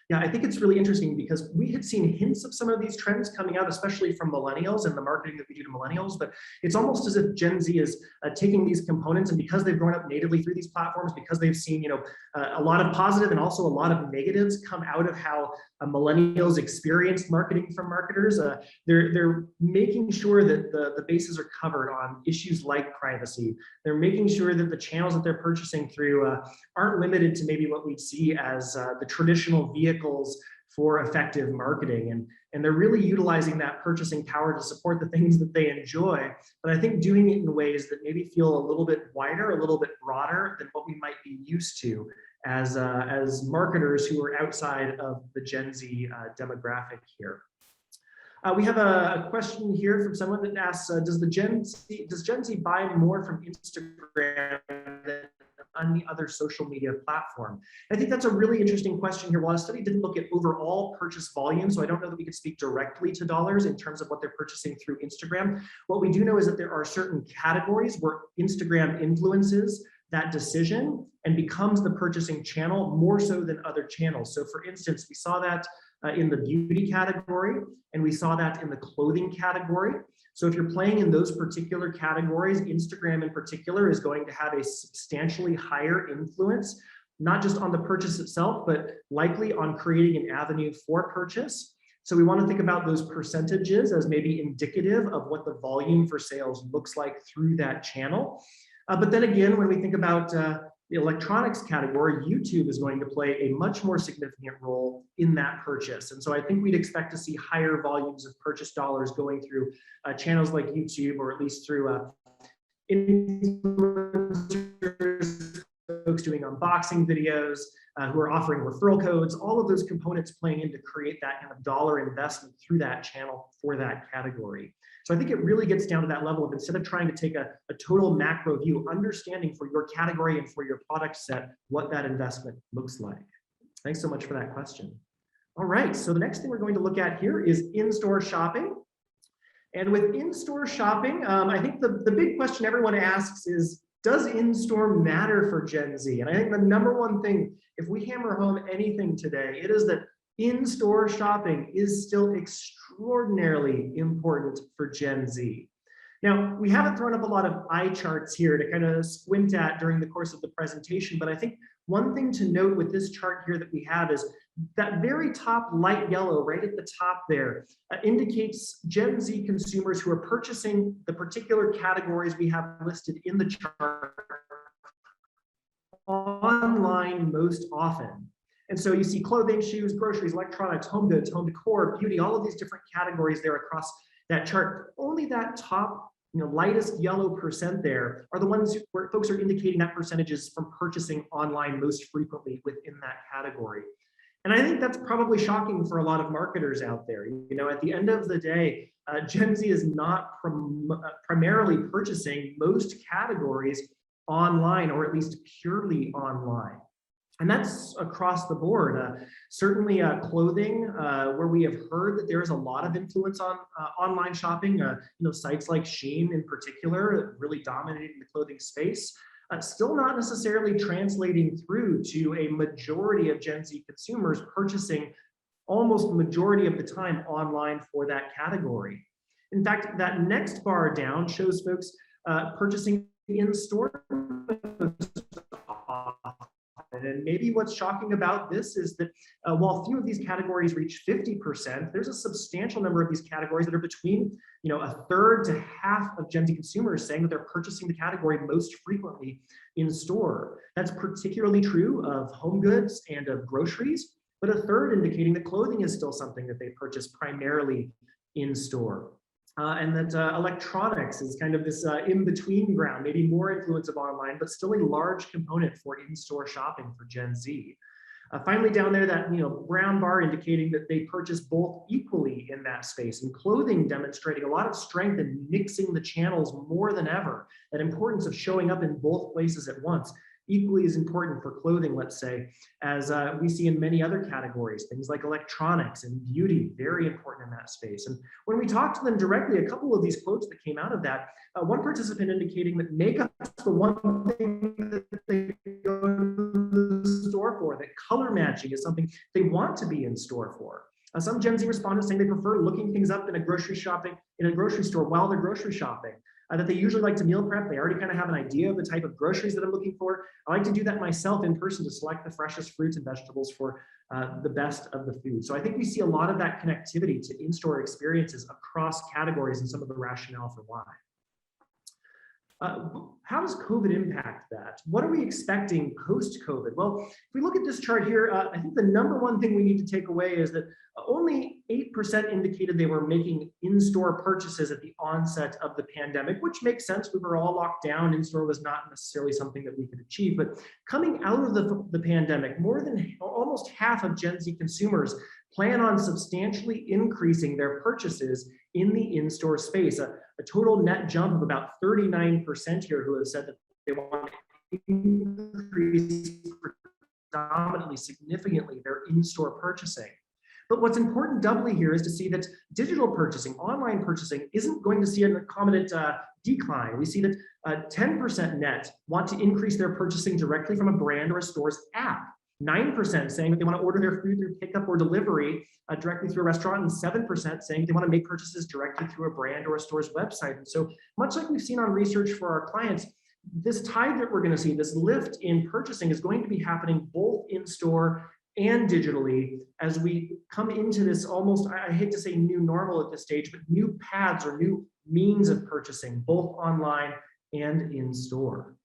Yeah, I think it's really interesting because we had seen hints of some of these trends coming out, especially from millennials and the marketing that we do to millennials, but it's almost as if Gen Z is taking these components, and because they've grown up natively through these platforms, because they've seen, you know, a lot of positive and also a lot of negatives come out of how millennials experienced marketing from marketers, they're making sure that the bases are covered on issues like privacy. They're making sure that the channels that they're purchasing through aren't limited to maybe what we'd see as the traditional vehicles for effective marketing. And they're really utilizing that purchasing power to support the things that they enjoy, but I think doing it in ways that maybe feel a little bit wider, a little bit broader than what we might be used to as marketers who are outside of the Gen Z demographic here. We have a question here from someone that asks, does Gen Z buy more from Instagram than any other social media platform? I think that's a really interesting question here. While the study didn't look at overall purchase volume, so I don't know that we could speak directly to dollars in terms of what they're purchasing through Instagram. What we do know is that there are certain categories where Instagram influences that decision and becomes the purchasing channel more so than other channels. So for instance, we saw that in the beauty category, and we saw that in the clothing category. So if you're playing in those particular categories, Instagram in particular is going to have a substantially higher influence, not just on the purchase itself, but likely on creating an avenue for purchase. So we want to think about those percentages as maybe indicative of what the volume for sales looks like through that channel. But then again, when we think about the electronics category, YouTube is going to play a much more significant role in that purchase. And so I think we'd expect to see higher volumes of purchase dollars going through channels like YouTube, or at least through influencers, folks doing unboxing videos, who are offering referral codes, all of those components playing in to create that kind of dollar investment through that channel for that category. So I think it really gets down to that level of, instead of trying to take a total macro view, understanding for your category and for your product set what that investment looks like. Thanks so much for that question. All right, so the next thing we're going to look at here is in-store shopping. And with in-store shopping, I think the big question everyone asks is, does in-store matter for Gen Z? And I think the number one thing, if we hammer home anything today, it is that in-store shopping is still extraordinarily important for Gen Z. Now, we haven't thrown up a lot of eye charts here to kind of squint at during the course of the presentation, but I think one thing to note with this chart here that we have is that very top light yellow right at the top there indicates Gen Z consumers who are purchasing the particular categories we have listed in the chart online most often. And so you see clothing, shoes, groceries, electronics, home goods, home decor, beauty, all of these different categories there across that chart. Only that top, lightest yellow percent there are the ones where folks are indicating that percentages from purchasing online most frequently within that category. And I think that's probably shocking for a lot of marketers out there. At the end of the day, Gen Z is not primarily purchasing most categories online, or at least purely online. And that's across the board. Certainly clothing, where we have heard that there is a lot of influence on online shopping. Sites like Shein in particular, really dominating the clothing space. Still not necessarily translating through to a majority of Gen Z consumers purchasing almost the majority of the time online for that category. In fact, that next bar down shows folks purchasing in store. And maybe what's shocking about this is that while few of these categories reach 50%, there's a substantial number of these categories that are between a third to half of Gen Z consumers saying that they're purchasing the category most frequently in store. That's particularly true of home goods and of groceries, but a third indicating that clothing is still something that they purchase primarily in store. And that electronics is kind of this in-between ground, maybe more influence of online, but still a large component for in-store shopping for Gen Z. Finally, down there, that brown bar indicating that they purchase both equally in that space, and clothing demonstrating a lot of strength in mixing the channels more than ever. That importance of showing up in both places at once, equally as important for clothing, let's say, as we see in many other categories, things like electronics and beauty, very important in that space. And when we talked to them directly, a couple of these quotes that came out of that, one participant indicating that makeup is the one thing that they go to the store for, that color matching is something they want to be in store for. Some Gen Z respondents saying they prefer looking things up in a grocery store while they're grocery shopping. That they usually like to meal prep. They already kind of have an idea of the type of groceries that I'm looking for. I like to do that myself in person to select the freshest fruits and vegetables for the best of the food. So I think we see a lot of that connectivity to in-store experiences across categories and some of the rationale for why. How does COVID impact that? What are we expecting post-COVID? Well, if we look at this chart here, I think the number one thing we need to take away is that only 8% indicated they were making in-store purchases at the onset of the pandemic, which makes sense. We were all locked down. In-store was not necessarily something that we could achieve. But coming out of the pandemic, more than almost half of Gen Z consumers plan on substantially increasing their purchases in the in-store space. A total net jump of about 39% here who have said that they want to increase predominantly, significantly, their in-store purchasing. But what's important doubly here is to see that digital purchasing, online purchasing, isn't going to see an concomitant decline. We see that 10% net want to increase their purchasing directly from a brand or a store's app. 9% saying that they want to order their food through pickup or delivery directly through a restaurant, and 7% saying they want to make purchases directly through a brand or a store's website. And so much like we've seen on research for our clients, this tide that we're going to see, this lift in purchasing, is going to be happening both in store and digitally as we come into this almost, I hate to say new normal at this stage, but new paths or new means of purchasing, both online and in store.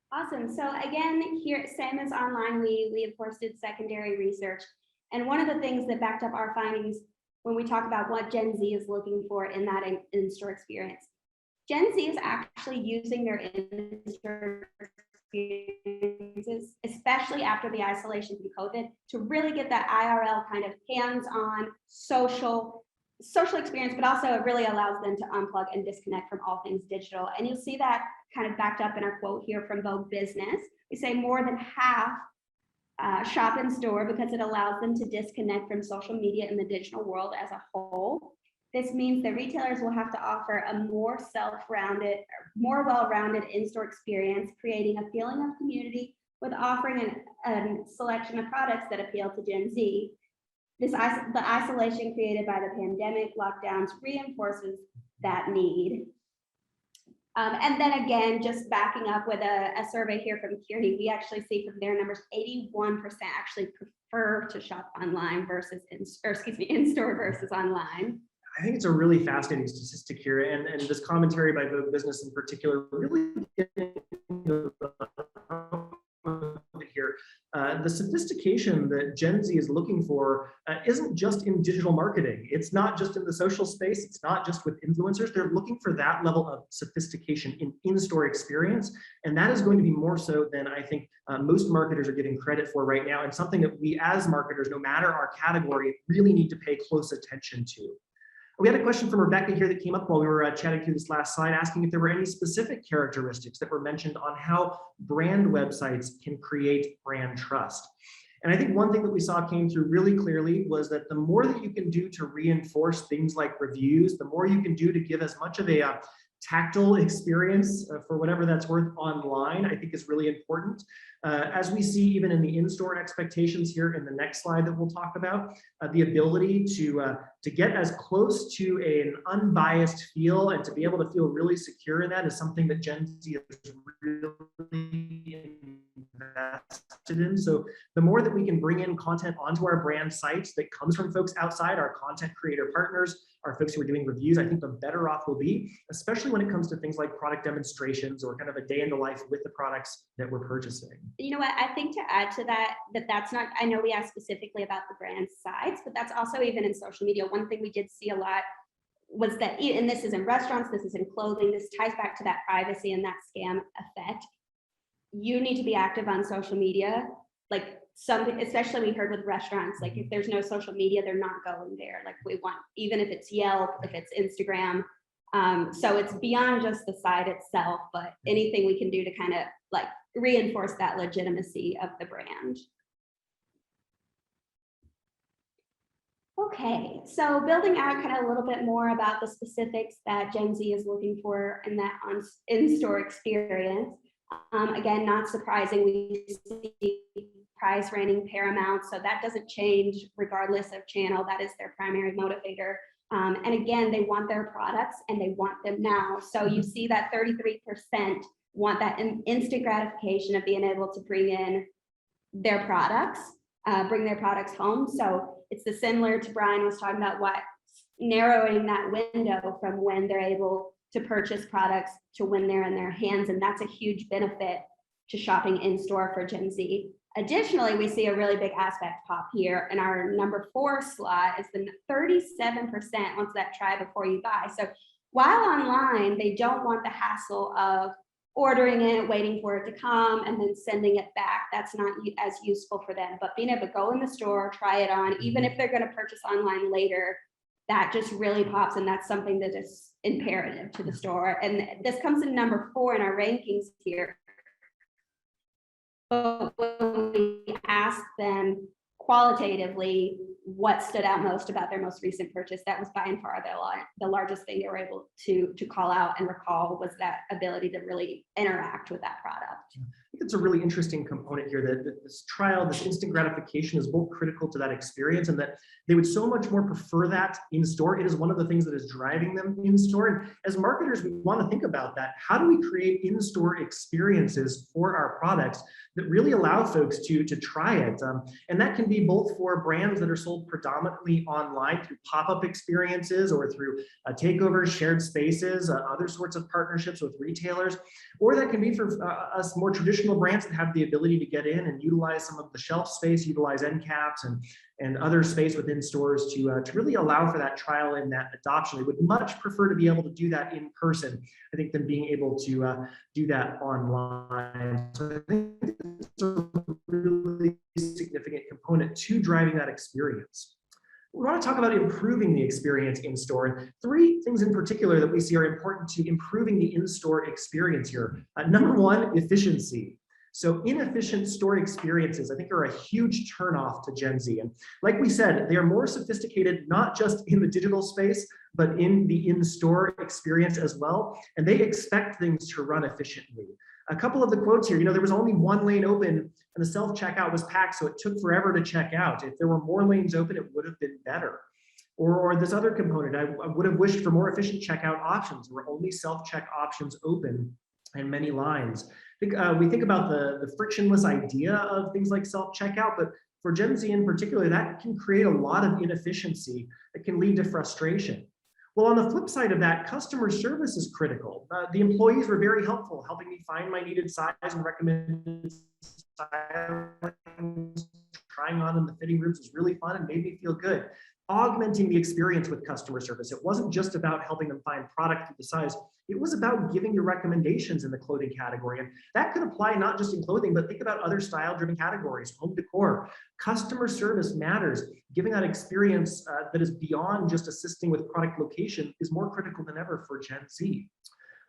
Awesome. So again, here, same as online, we of course did secondary research. And one of the things that backed up our findings when we talk about what Gen Z is looking for in that in-store experience, Gen Z is actually using their in-store experiences, especially after the isolation through COVID, to really get that IRL kind of hands-on social experience, but also it really allows them to unplug and disconnect from all things digital. And you'll see that kind of backed up in our quote here from Vogue Business. We say more than half shop in store because it allows them to disconnect from social media and the digital world as a whole. This means that retailers will have to offer a more self-rounded, more well-rounded in-store experience, creating a feeling of community with offering a selection of products that appeal to Gen Z. The isolation created by the pandemic lockdowns reinforces that need. And then again, just backing up with a survey here from Kearney, we actually see from their numbers, 81% actually prefer to shop online versus in-store versus online. I think it's a really fascinating statistic here, and this commentary by Vogue Business in particular really here. The sophistication that Gen Z is looking for isn't just in digital marketing. It's not just in the social space. It's not just with influencers. They're looking for that level of sophistication in-store experience. And that is going to be more so than I think most marketers are getting credit for right now, and something that we as marketers, no matter our category, really need to pay close attention to. We had a question from Rebecca here that came up while we were chatting through this last slide, asking if there were any specific characteristics that were mentioned on how brand websites can create brand trust. And I think one thing that we saw came through really clearly was that the more that you can do to reinforce things like reviews, the more you can do to give as much of a tactile experience for whatever that's worth online, I think is really important. As we see even in the in-store expectations here in the next slide that we'll talk about, the ability to get as close to an unbiased feel and to be able to feel really secure in that is something that Gen Z is really invested in. So the more that we can bring in content onto our brand sites that comes from folks outside, our content creator partners, our folks who are doing reviews, I think the better off we'll be, especially when it comes to things like product demonstrations or kind of a day in the life with the products that we're purchasing. You know what, I think to add to that, that's not, I know we asked specifically about the brand sites, but that's also even in social media. One thing we did see a lot was that, and this is in restaurants, this is in clothing, this ties back to that privacy and that scam effect. You need to be active on social media. Like especially we heard with restaurants, like if there's no social media, they're not going there. Like we want, even if it's Yelp, if it's Instagram. So it's beyond just the site itself, but anything we can do to kind of like reinforce that legitimacy of the brand. Okay, so building out kind of a little bit more about the specifics that Gen Z is looking for in that in-store experience. Again, not surprising, we see price ranking paramount, so that doesn't change regardless of channel. That is their primary motivator. And again, they want their products and they want them now. So you see that 33% want that instant gratification of being able to bring in their products, bring their products home. So it's the similar to Brian was talking about, what narrowing that window from when they're able to purchase products to when they're in their hands. And that's a huge benefit to shopping in store for Gen Z. Additionally, we see a really big aspect pop here in our number 4 slot is the 37% wants that try before you buy. So while online, they don't want the hassle of ordering it, waiting for it to come, and then sending it back. That's not as useful for them. But being able to go in the store, try it on, even if they're going to purchase online later, that just really pops, and that's something that is imperative to the store. And this comes in number 4 in our rankings here. But when we ask them qualitatively what stood out most about their most recent purchase, that was by and far the largest thing they were able to call out and recall was that ability to really interact with that product. I think it's a really interesting component here that this trial, this instant gratification is both critical to that experience and that they would so much more prefer that in store. It is one of the things that is driving them in store. And as marketers, we want to think about that. How do we create in-store experiences for our products that really allow folks to try it? And that can be both for brands that are sold predominantly online through pop-up experiences or through takeovers, shared spaces, other sorts of partnerships with retailers, or that can be for us more traditional brands that have the ability to get in and utilize some of the shelf space, utilize end caps and other space within stores to really allow for that trial and that adoption. They would much prefer to be able to do that in person, I think, than being able to do that online. So I think it's a really significant component to driving that experience. We want to talk about improving the experience in store. And 3 things in particular that we see are important to improving the in-store experience here. Number 1, efficiency. So inefficient store experiences, I think, are a huge turnoff to Gen Z. And like we said, they are more sophisticated, not just in the digital space, but in the in-store experience as well. And they expect things to run efficiently. A couple of the quotes here, there was only 1 lane open and the self-checkout was packed, so it took forever to check out. If there were more lanes open, it would have been better. Or this other component, I would have wished for more efficient checkout options. There were only self-check options open and many lines. I think we think about the frictionless idea of things like self-checkout, but for Gen Z in particular, that can create a lot of inefficiency that can lead to frustration. Well, on the flip side of that, customer service is critical. The employees were very helpful, helping me find my needed size and recommended styles. Trying on in the fitting rooms was really fun and made me feel good. Augmenting the experience with customer service. It wasn't just about helping them find product through the size. It was about giving you recommendations in the clothing category. And that could apply not just in clothing, but think about other style-driven categories, home decor. Customer service matters. Giving that experience that is beyond just assisting with product location is more critical than ever for Gen Z.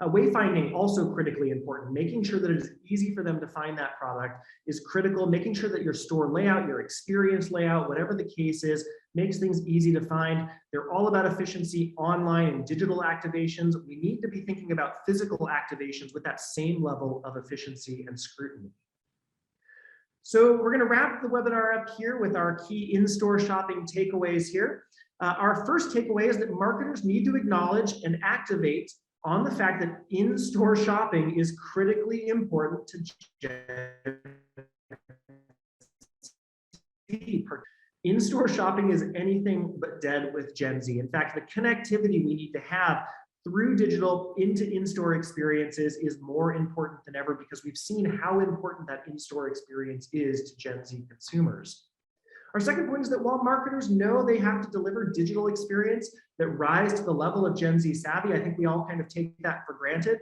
Wayfinding, also critically important. Making sure that it is easy for them to find that product is critical. Making sure that your store layout, your experience layout, whatever the case is, makes things easy to find. They're all about efficiency, online and digital activations. We need to be thinking about physical activations with that same level of efficiency and scrutiny. So we're going to wrap the webinar up here with our key in-store shopping takeaways here. Our first takeaway is that marketers need to acknowledge and activate on the fact that in-store shopping is critically important to Gen Z. In-store shopping is anything but dead with Gen Z. In fact, the connectivity we need to have through digital into in-store experiences is more important than ever, because we've seen how important that in-store experience is to Gen Z consumers. Our second point is that while marketers know they have to deliver digital experience that rise to the level of Gen Z savvy, I think we all kind of take that for granted.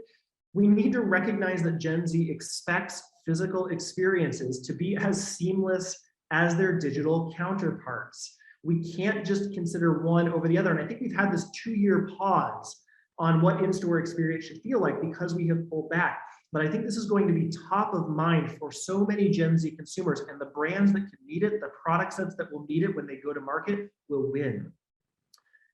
We need to recognize that Gen Z expects physical experiences to be as seamless as their digital counterparts. We can't just consider one over the other. And I think we've had this 2-year pause on what in-store experience should feel like because we have pulled back. But I think this is going to be top of mind for so many Gen Z consumers, and the brands that can meet it, the product sets that will meet it when they go to market will win.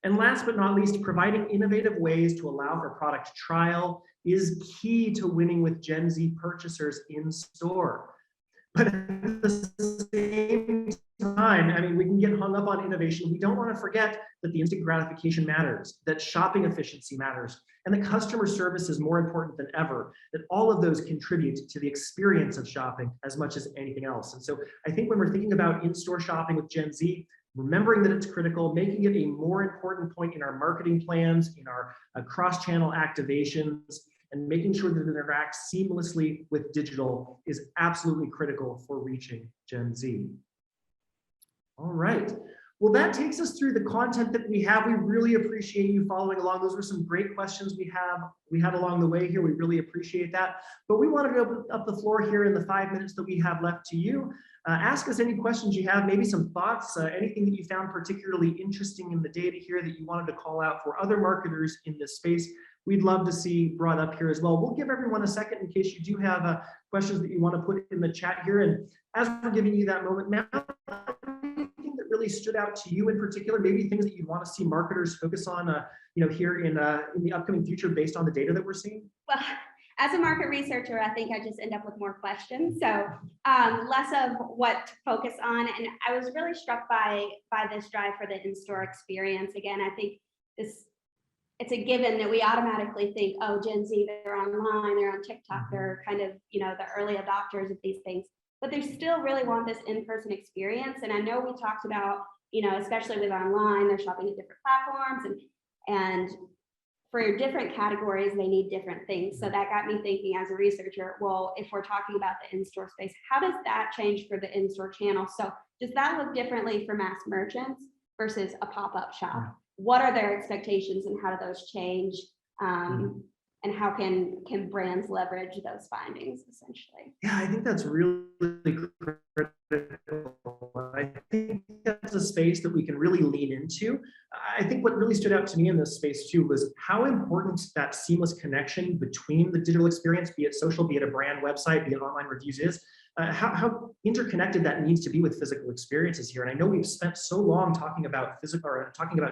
And last but not least, providing innovative ways to allow for product trial is key to winning with Gen Z purchasers in store. But at the same time, I mean, we can get hung up on innovation. We don't want to forget that the instant gratification matters, that shopping efficiency matters, and that customer service is more important than ever, that all of those contribute to the experience of shopping as much as anything else. And so I think when we're thinking about in-store shopping with Gen Z, remembering that it's critical, making it a more important point in our marketing plans, in our cross-channel activations, and making sure that it interacts seamlessly with digital is absolutely critical for reaching Gen Z. All right. Well, that takes us through the content that we have. We really appreciate you following along. Those were some great questions we had along the way here. We really appreciate that. But we wanted to open up the floor here in the 5 minutes that we have left to you. Ask us any questions you have, maybe some thoughts, anything that you found particularly interesting in the data here that you wanted to call out for other marketers in this space. We'd love to see brought up here as well. We'll give everyone a second in case you do have questions that you want to put in the chat here. And as we're giving you that moment now, anything that really stood out to you in particular, maybe things that you want to see marketers focus on, here in the upcoming future based on the data that we're seeing? Well, as a market researcher, I think I just end up with more questions. So less of what to focus on. And I was really struck by this drive for the in-store experience. Again, I think it's a given that we automatically think, oh, Gen Z, they're online, they're on TikTok, they're kind of, the early adopters of these things, but they still really want this in-person experience. And I know we talked about, especially with online, they're shopping at different platforms and for different categories, they need different things. So that got me thinking as a researcher, well, if we're talking about the in-store space, how does that change for the in-store channel? So does that look differently for mass merchants versus a pop-up shop? What are their expectations and how do those change? And how can brands leverage those findings essentially? Yeah, I think that's really critical. I think that's a space that we can really lean into. I think what really stood out to me in this space too was how important that seamless connection between the digital experience, be it social, be it a brand website, be it online reviews is, how interconnected that needs to be with physical experiences here. And I know we've spent so long talking about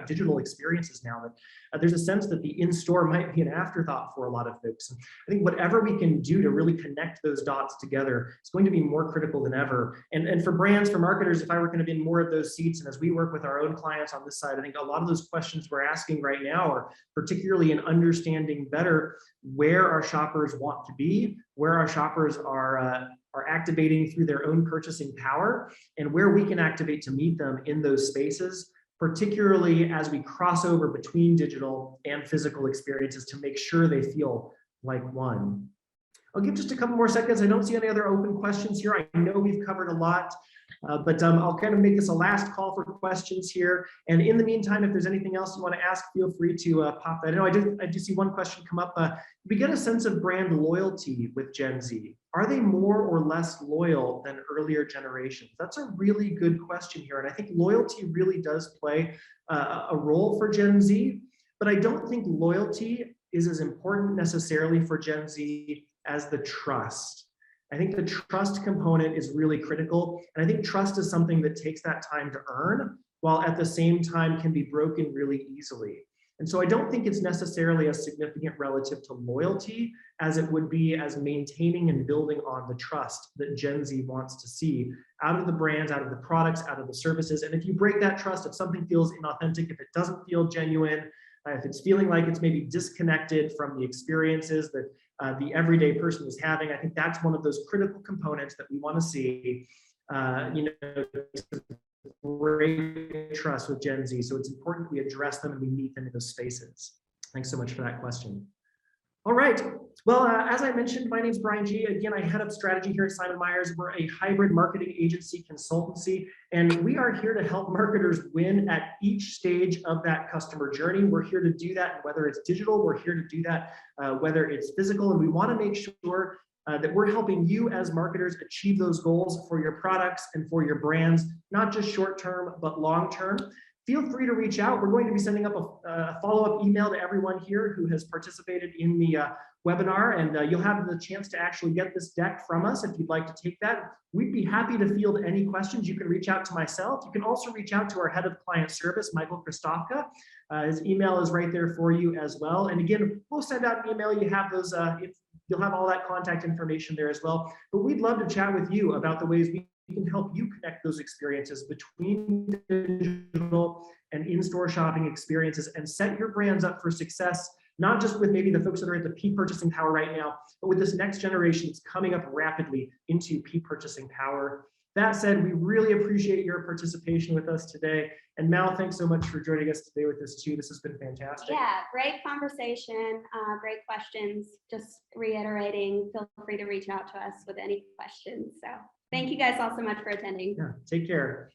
digital experiences now that there's a sense that the in-store might be an afterthought for a lot of folks. And I think whatever we can do to really connect those dots together is going to be more critical than ever. And for brands, for marketers, if I were going to be in more of those seats, and as we work with our own clients on this side, I think a lot of those questions we're asking right now are particularly in understanding better where our shoppers want to be, where our shoppers are activating through their own purchasing power, and where we can activate to meet them in those spaces, particularly as we cross over between digital and physical experiences to make sure they feel like one. I'll give just a couple more seconds. I don't see any other open questions here. I know we've covered a lot. But I'll kind of make this a last call for questions here. And in the meantime, if there's anything else you want to ask, feel free to pop that in. I do see one question come up. We get a sense of brand loyalty with Gen Z. Are they more or less loyal than earlier generations? That's a really good question here. And I think loyalty really does play a role for Gen Z, but I don't think loyalty is as important necessarily for Gen Z as the trust. I think the trust component is really critical. And I think trust is something that takes that time to earn, while at the same time can be broken really easily. And so I don't think it's necessarily as significant relative to loyalty as it would be as maintaining and building on the trust that Gen Z wants to see out of the brands, out of the products, out of the services. And if you break that trust, if something feels inauthentic, if it doesn't feel genuine, if it's feeling like it's maybe disconnected from the experiences that the everyday person is having, I think that's one of those critical components that we want to see, great trust with Gen Z. So it's important we address them and we meet them in those spaces. Thanks so much for that question. All right. Well, as I mentioned, my name is Brian G. Again, I head up strategy here at Simon Myers. We're a hybrid marketing agency consultancy, and we are here to help marketers win at each stage of that customer journey. We're here to do that, whether it's digital, we're here to do that, whether it's physical, and we want to make sure that we're helping you as marketers achieve those goals for your products and for your brands, not just short-term, but long-term. Feel free to reach out. We're going to be sending up a follow-up email to everyone here who has participated in the webinar, and you'll have the chance to actually get this deck from us if you'd like to take that. We'd be happy to field any questions. You can reach out to myself. You can also reach out to our head of client service, Michael Kristofka. His email is right there for you as well. And again, we'll send out an email. You have those, you'll have all that contact information there as well. But we'd love to chat with you about the ways we can help you connect those experiences between digital and in-store shopping experiences and set your brands up for success, not just with maybe the folks that are at the peak purchasing power right now, but with this next generation that's coming up rapidly into peak purchasing power. That said, we really appreciate your participation with us today. And Mal, thanks so much for joining us today with us too. This has been fantastic. Yeah, great conversation, great questions. Just reiterating, feel free to reach out to us with any questions. So thank you guys all so much for attending. Yeah, take care.